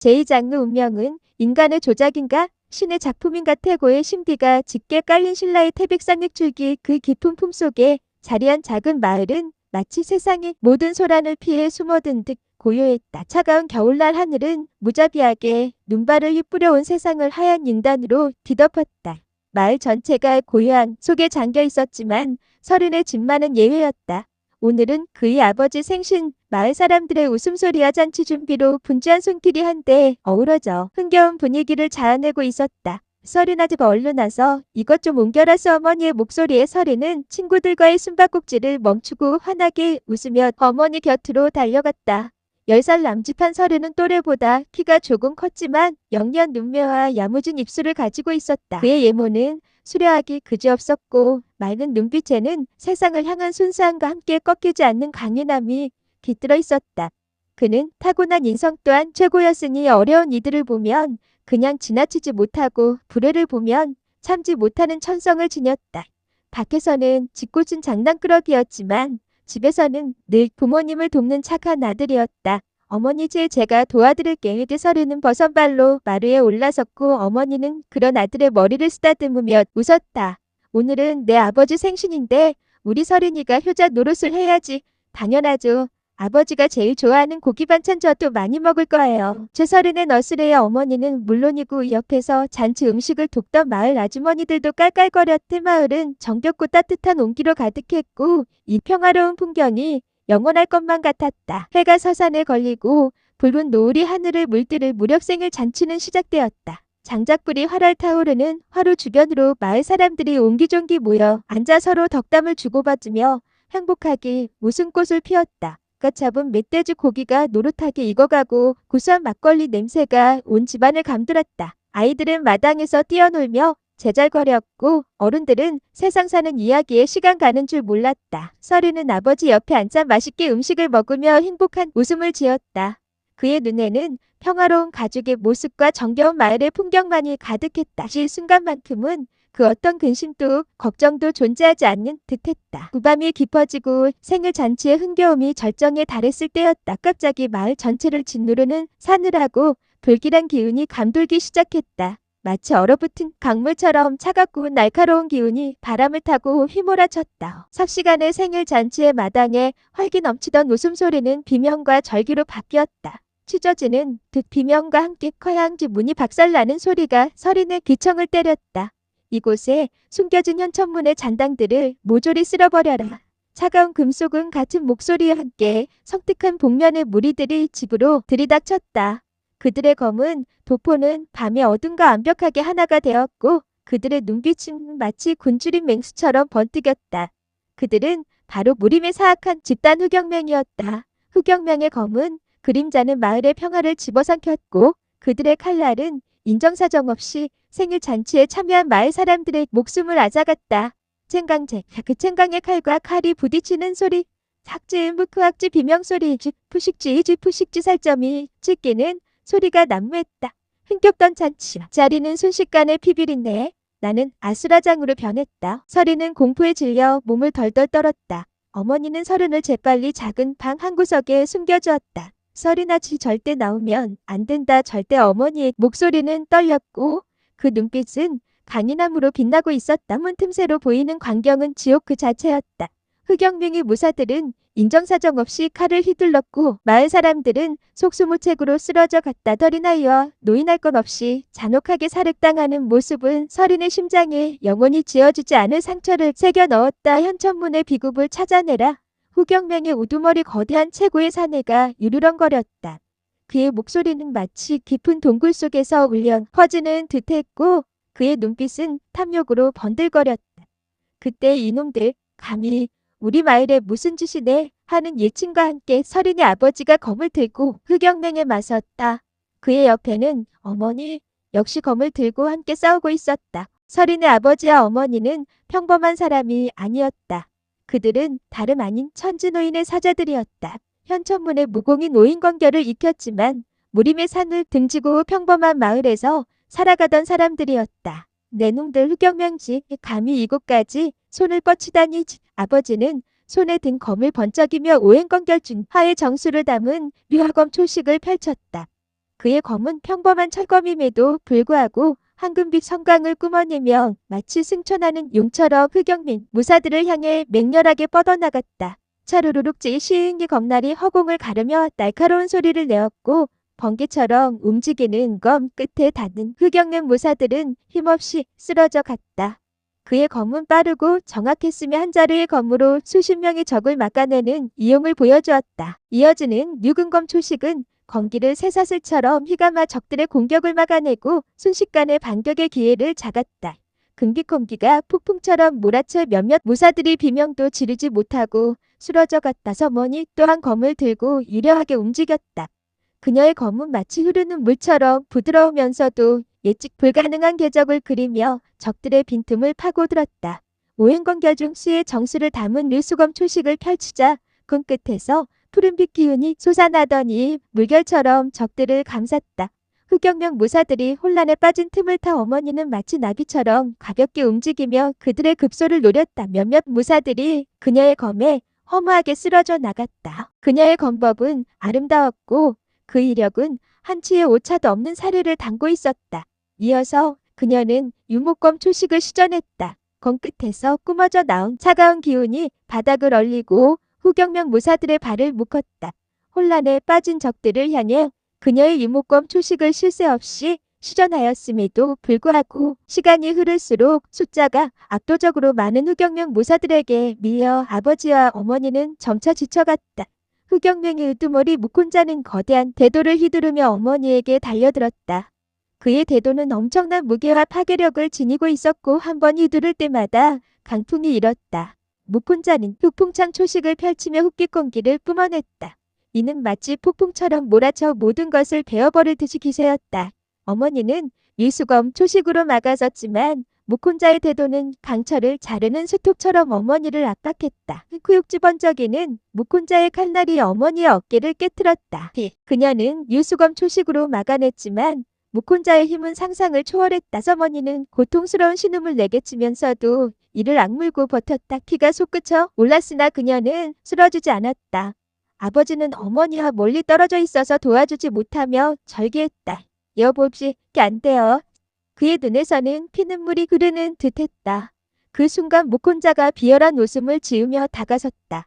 제2장르 운명은 인간의 조작인가? 신의 작품인가? 태고의 심기가 짙게 깔린 신라의 태백산맥줄기 그 깊은 품속에 자리한 작은 마을은 마치 세상의 모든 소란을 피해 숨어든 듯 고요했다. 차가운 겨울날 하늘은 무자비하게 눈발을 휘뿌려온 세상을 하얀 융단으로 뒤덮었다. 마을 전체가 고요함 속에 잠겨 있었지만 서른의 집만은 예외였다. 오늘은 그의 아버지 생신, 마을 사람들의 웃음소리와 잔치 준비로 분주한 손길이 한데 어우러져 흥겨운 분위기를 자아내고 있었다. 서리나 집 얼른 와서 이것 좀 옮겨라. 어머니의 목소리에 서리는 친구들과의 숨바꼭질을 멈추고 환하게 웃으며 어머니 곁으로 달려갔다. 10살 남짓한 서리는 또래보다 키가 조금 컸지만 영리한 눈매와 야무진 입술을 가지고 있었다. 그의 외모는 수려하기 그지없었고 맑은 눈빛에는 세상을 향한 순수함과 함께 꺾이지 않는 강인함이 깃들어 있었다. 그는 타고난 인성 또한 최고였으니 어려운 이들을 보면 그냥 지나치지 못하고 불의를 보면 참지 못하는 천성을 지녔다. 밖에서는 짓궂은 장난꾸러기였지만 집에서는 늘 부모님을 돕는 착한 아들이었다. 어머니 제가 도와드릴게요. 서리는 버선발로 마루에 올라섰고 어머니는 그런 아들의 머리를 쓰다듬으며 웃었다. 오늘은 내 아버지 생신인데 우리 서린이가 효자 노릇을 해야지. 당연하죠. 아버지가 제일 좋아하는 고기 반찬 저도 많이 먹을 거예요. 최서린의 너스레의 어머니는 물론이고 옆에서 잔치 음식을 돕던 마을 아주머니들도 깔깔거렸대. 마을은 정겹고 따뜻한 온기로 가득했고 이 평화로운 풍경이 영원할 것만 같았다. 해가 서산에 걸리고 붉은 노을이 하늘을 물들을 무렵 생일 잔치는 시작되었다. 장작불이 활활 타오르는 화로 주변으로 마을 사람들이 옹기종기 모여 앉아 서로 덕담을 주고받으며 행복하게 웃음꽃을 피웠다. 잡은 멧돼지 고기가 노릇하게 익어가고 고소한 막걸리 냄새가 온 집안을 감돌았다. 아이들은 마당에서 뛰어놀며 제잘거렸고 어른들은 세상 사는 이야기에 시간 가는 줄 몰랐다. 서리는 아버지 옆에 앉아 맛있게 음식을 먹으며 행복한 웃음을 지었다. 그의 눈에는 평화로운 가족의 모습과 정겨운 마을의 풍경만이 가득했다. 이 순간만큼은 그 어떤 근심도 걱정도 존재하지 않는 듯했다. 구밤이 깊어지고 생일 잔치의 흥겨움이 절정에 달했을 때였다. 갑자기 마을 전체를 짓누르는 사늘하고 불길한 기운이 감돌기 시작했다. 마치 얼어붙은 강물처럼 차갑고 날카로운 기운이 바람을 타고 휘몰아쳤다. 삽시간에 생일 잔치의 마당에 활기 넘치던 웃음소리는 비명과 절기로 바뀌었다. 찢어지는 듯 비명과 함께 커양지 문이 박살나는 소리가 서린의 귀청을 때렸다. 이곳에 숨겨진 현천문의 잔당들을 모조리 쓸어버려라. 차가운 금속은 같은 목소리와 함께 성뜩한 복면의 무리들이 집으로 들이닥쳤다. 그들의 검은 도포는 밤의 어둠과 완벽하게 하나가 되었고 그들의 눈빛은 마치 굶주린 맹수처럼 번뜩였다. 그들은 바로 무림의 사악한 집단 흑영맹이었다. 흑영맹의 검은 그림자는 마을의 평화를 집어삼켰고 그들의 칼날은 인정사정 없이 생일 잔치에 참여한 마을 사람들의 목숨을 앗아갔다. 쟁강쟁, 그 쟁강의 칼과 칼이 부딪히는 소리, 삭지 무크악지 비명소리, 푸식지 푸식지 살점이 찢기는 소리가 난무했다. 흥겹던 잔치, 자리는 순식간에 피비린내. 나는 아수라장으로 변했다. 서리는 공포에 질려 몸을 덜덜 떨었다. 어머니는 서른을 재빨리 작은 방 한 구석에 숨겨주었다. 서린아지 절대 나오면 안 된다. 절대. 어머니의 목소리는 떨렸고 그 눈빛은 강인함으로 빛나고 있었다. 문 틈새로 보이는 광경은 지옥 그 자체였다. 흑영명의 무사들은 인정사정 없이 칼을 휘둘렀고 마을 사람들은 속수무책으로 쓰러져 갔다. 어린아이와 노인할 것 없이 잔혹하게 살해당하는 모습은 서린의 심장에 영원히 지워지지 않을 상처를 새겨 넣었다. 현천문의 비굽을 찾아내라. 후경명의 우두머리 거대한 최고의 사내가 유르렁거렸다. 그의 목소리는 마치 깊은 동굴 속에서 울려 퍼지는 듯했고 그의 눈빛은 탐욕으로 번들거렸다. 그때 이놈들 감히 우리 마을에 무슨 짓이네 하는 예침과 함께 서린의 아버지가 검을 들고 흑영맹에 맞섰다. 그의 옆에는 어머니 역시 검을 들고 함께 싸우고 있었다. 서린의 아버지와 어머니는 평범한 사람이 아니었다. 그들은 다름 아닌 천지노인의 사자들이었다. 현천문의 무공이 노인관계를 익혔지만 무림의 산을 등지고 평범한 마을에서 살아가던 사람들이었다. 내 놈들 흑영명지 감히 이곳까지 손을 뻗치다니. 아버지는 손에 든 검을 번쩍이며 오행건결 중 화의 정수를 담은 묘화검 초식을 펼쳤다. 그의 검은 평범한 철검임에도 불구하고 황금빛 성광을 뿜어내며 마치 승천하는 용처럼 흑영민 무사들을 향해 맹렬하게 뻗어나갔다. 차루루룩지 시흥이 검날이 허공을 가르며 날카로운 소리를 내었고 번개처럼 움직이는 검 끝에 닿는 흑영민 무사들은 힘없이 쓰러져 갔다. 그의 검은 빠르고 정확했으며 한 자루의 검으로 수십 명의 적을 막아내는 이용을 보여주었다. 이어지는 류근검 초식은 검기를 쇠사슬처럼 휘감아 적들의 공격을 막아내고 순식간에 반격의 기회를 잡았다. 금기검기가 폭풍처럼 몰아쳐 몇몇 무사들이 비명도 지르지 못하고 쓰러져 갔다. 서머니 또한 검을 들고 유려하게 움직였다. 그녀의 검은 마치 흐르는 물처럼 부드러우면서도 예측 불가능한 궤적을 그리며 적들의 빈틈을 파고들었다. 오행검결 중 수의 정수를 담은 류수검 초식을 펼치자 손끝에서 푸른빛 기운이 솟아나더니 물결처럼 적들을 감쌌다. 흑영명 무사들이 혼란에 빠진 틈을 타 어머니는 마치 나비처럼 가볍게 움직이며 그들의 급소를 노렸다. 몇몇 무사들이 그녀의 검에 허무하게 쓰러져 나갔다. 그녀의 검법은 아름다웠고 그 이력은 한치의 오차도 없는 사례를 담고 있었다. 이어서 그녀는 유목검 초식을 시전했다. 검 끝에서 뿜어져 나온 차가운 기운이 바닥을 얼리고 후경명 무사들의 발을 묶었다. 혼란에 빠진 적들을 향해 그녀의 유목검 초식을 쉴 새 없이 시전하였음에도 불구하고 시간이 흐를수록 숫자가 압도적으로 많은 후경명 무사들에게 밀려 아버지와 어머니는 점차 지쳐갔다. 후경명의 으두머리 묵혼자는 거대한 대도를 휘두르며 어머니에게 달려들었다. 그의 대도는 엄청난 무게와 파괴력을 지니고 있었고 한 번 휘두를 때마다 강풍이 일었다. 묵혼자는 흑풍창 초식을 펼치며 흑기공기를 뿜어냈다. 이는 마치 폭풍처럼 몰아쳐 모든 것을 베어버릴 듯이 기세였다. 어머니는 일수검 초식으로 막아섰지만 묵혼자의 대도는 강철을 자르는 수톱처럼 어머니를 압박했다. 후육지 번쩍이는 묵혼자의 칼날이 어머니의 어깨를 깨트렸다. 그녀는 유수검 초식으로 막아냈지만 묵혼자의 힘은 상상을 초월했다. 어머니는 고통스러운 신음을 내게치면서도 이를 악물고 버텼다. 피가 솟구쳐 올랐으나 그녀는 쓰러지지 않았다. 아버지는 어머니와 멀리 떨어져 있어서 도와주지 못하며 절개했다. 여보지, 안 돼요. 그의 눈에서는 피눈물이 흐르는 듯했다. 그 순간 묵혼자가 비열한 웃음을 지으며 다가섰다.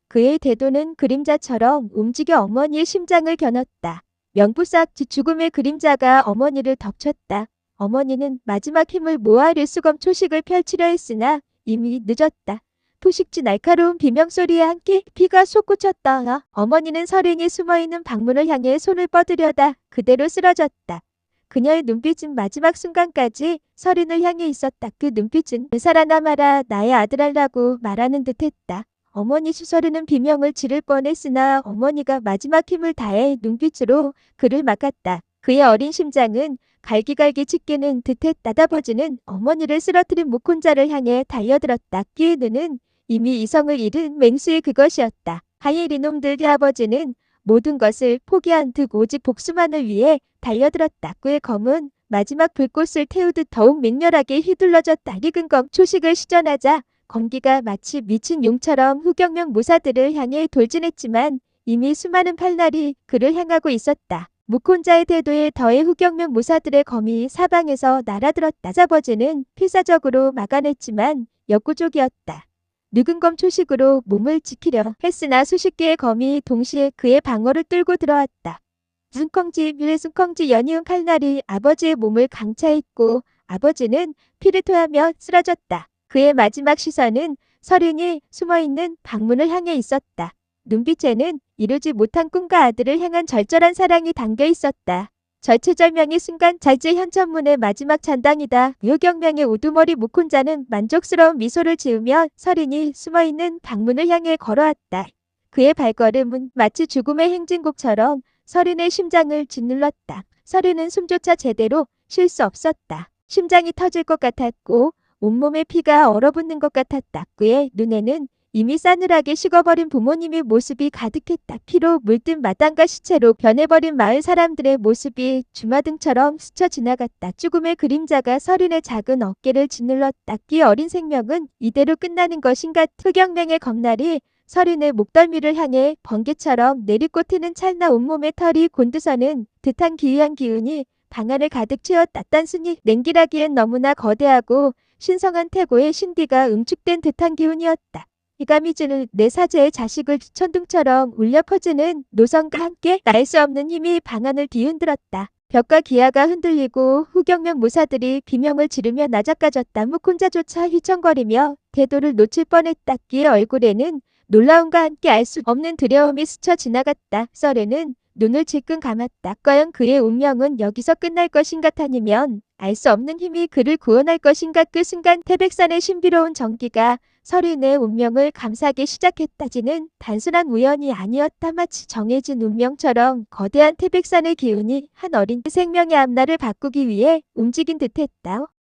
그의 대도는 그림자처럼 움직여 어머니의 심장을 겨눴다. 명부싹지 죽음의 그림자가 어머니를 덮쳤다. 어머니는 마지막 힘을 모아 류수검 초식을 펼치려 했으나 이미 늦었다. 토식지 날카로운 비명소리에 함께 피가 솟구쳤다. 어머니는 서린이 숨어있는 방문을 향해 손을 뻗으려다 그대로 쓰러졌다. 그녀의 눈빛은 마지막 순간까지 서린을 향해 있었다. 그 눈빛은 살아남아라 나의 아들아라고 말하는 듯했다. 어머니 수서르는 비명을 지를 뻔했으나 어머니가 마지막 힘을 다해 눈빛으로 그를 막았다. 그의 어린 심장은 갈기갈기 찢기는 듯했다. 아버지는 어머니를 쓰러뜨린 묵혼자를 향해 달려들었다. 그의 눈은 이미 이성을 잃은 맹수의 그것이었다. 하일 이놈들 아버지는 모든 것을 포기한 듯 오직 복수만을 위해 달려들었다. 그의 검은 마지막 불꽃을 태우듯 더욱 맹렬하게 휘둘러졌다. 익은검 초식을 시전하자 검기가 마치 미친 용처럼 후경명 무사들을 향해 돌진했지만 이미 수많은 팔날이 그를 향하고 있었다. 묵혼자의 태도에 더해 후경명 무사들의 검이 사방에서 날아들었다. 아버지는 필사적으로 막아냈지만 역구족이었다. 늙은검 초식으로 몸을 지키려 했으나 수십 개의 검이 동시에 그의 방어를 뚫고 들어왔다. 순컹지 밀순컹지 연이은 칼날이 아버지의 몸을 강차했고 아버지는 피를 토하며 쓰러졌다. 그의 마지막 시선은 서린이 숨어있는 방문을 향해 있었다. 눈빛에는 이루지 못한 꿈과 아들을 향한 절절한 사랑이 담겨 있었다. 절체절명의 순간 자제 현천문의 마지막 잔당이다. 유경명의 우두머리 묵혼자는 만족스러운 미소를 지으며 서린이 숨어있는 방문을 향해 걸어왔다. 그의 발걸음은 마치 죽음의 행진곡처럼 서린의 심장을 짓눌렀다. 서린은 숨조차 제대로 쉴 수 없었다. 심장이 터질 것 같았고 온몸에 피가 얼어붙는 것 같았다. 그의 눈에는 이미 싸늘하게 식어버린 부모님의 모습이 가득했다. 피로 물든 마당과 시체로 변해버린 마을 사람들의 모습이 주마등처럼 스쳐 지나갔다. 죽음의 그림자가 서린의 작은 어깨를 짓눌렀다. 그의 어린 생명은 이대로 끝나는 것인가. 흑영맹의 검날이 서린의 목덜미를 향해 번개처럼 내리꽂히는 찰나 온몸에 털이 곤두서는 듯한 기이한 기운이 방안을 가득 채웠다. 단순히 냉기라기엔 너무나 거대하고 신성한 태고의 신비가 응축된 듯한 기운이었다. 이가미즈는 내 사제의 자식을 천둥처럼 울려 퍼지는 노성과 함께 날 수 없는 힘이 방안을 뒤흔들었다. 벽과 기아가 흔들리고 후경명 무사들이 비명을 지르며 나작가졌다. 묵혼자조차 휘청거리며 태도를 놓칠 뻔했다. 그의 얼굴에는 놀라움과 함께 알 수 없는 두려움이 스쳐 지나갔다. 썰에는 눈을 질끈 감았다. 과연 그의 운명은 여기서 끝날 것인가, 아니면 알 수 없는 힘이 그를 구원할 것인가. 그 순간 태백산의 신비로운 전기가 서린의 운명을 감싸기 시작했다지는 단순한 우연이 아니었다. 마치 정해진 운명처럼 거대한 태백산의 기운이 한 어린 생명의 앞날을 바꾸기 위해 움직인 듯했다.